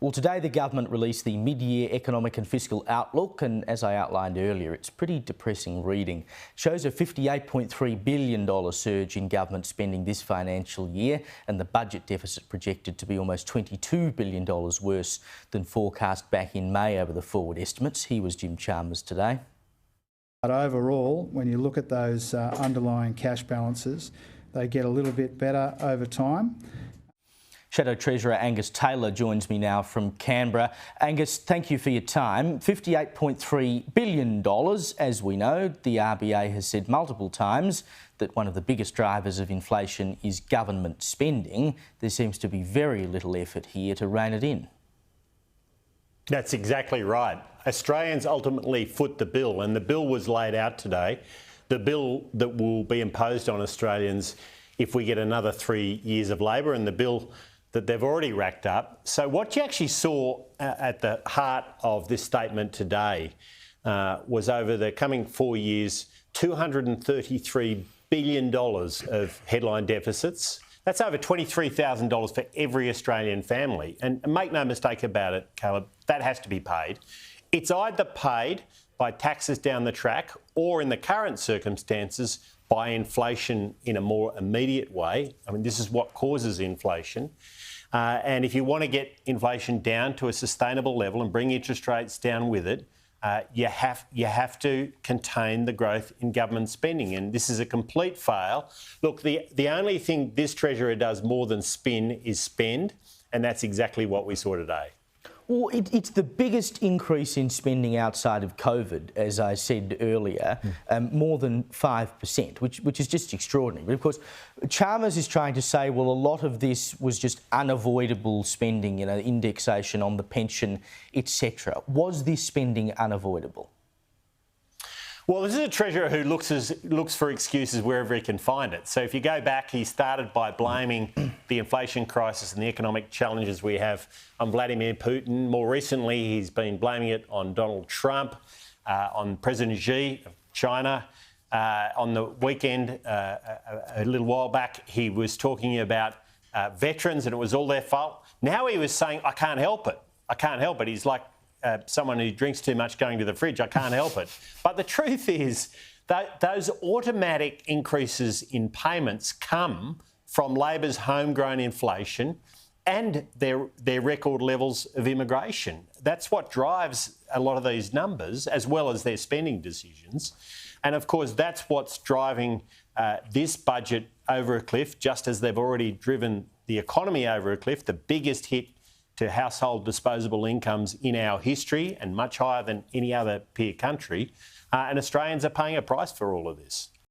Well, today the government released the mid-year economic and fiscal outlook, and as I outlined earlier, it's pretty depressing reading. It shows a $58.3 billion surge in government spending this financial year, and the budget deficit projected to be almost $22 billion worse than forecast back in May over the forward estimates. Here was Jim Chalmers today. But overall, when you look at those underlying cash balances, they get a little bit better over time. Shadow Treasurer Angus Taylor joins me now from Canberra. Angus, thank you for your time. $58.3 billion, as we know. The RBA has said multiple times that one of the biggest drivers of inflation is government spending. There seems to be very little effort here to rein it in. That's exactly right. Australians ultimately foot the bill, and the bill was laid out today. The bill that will be imposed on Australians if we get another 3 years of Labor, and the bill that they've already racked up. So what you actually saw at the heart of this statement today was over the coming 4 years, $233 billion of headline deficits. That's over $23,000 for every Australian family. And make no mistake about it, Caleb, that has to be paid. It's either paid by taxes down the track or, in the current circumstances, by inflation in a more immediate way. I mean, this is what causes inflation. And if you want to get inflation down to a sustainable level and bring interest rates down with it, you have to contain the growth in government spending. And this is a complete fail. Look, the only thing this Treasurer does more than spin is spend, and that's exactly what we saw today. Well, it's the biggest increase in spending outside of COVID, as I said earlier, more than 5%, which is just extraordinary. But of course, Chalmers is trying to say, well, a lot of this was just unavoidable spending, indexation on the pension, etc. Was this spending unavoidable? Well, this is a Treasurer who looks for excuses wherever he can find it. So if you go back, he started by blaming the inflation crisis and the economic challenges we have on Vladimir Putin. More recently, he's been blaming it on Donald Trump, on President Xi of China. On the weekend, a little while back, he was talking about veterans and it was all their fault. Now he was saying, I can't help it. I can't help it. He's like someone who drinks too much going to the fridge. I can't help it. But the truth is that those automatic increases in payments come from Labor's homegrown inflation and their record levels of immigration. That's what drives a lot of these numbers, as well as their spending decisions. And of course, that's what's driving this budget over a cliff, just as they've already driven the economy over a cliff, the biggest hit to household disposable incomes in our history and much higher than any other peer country. And Australians are paying a price for all of this.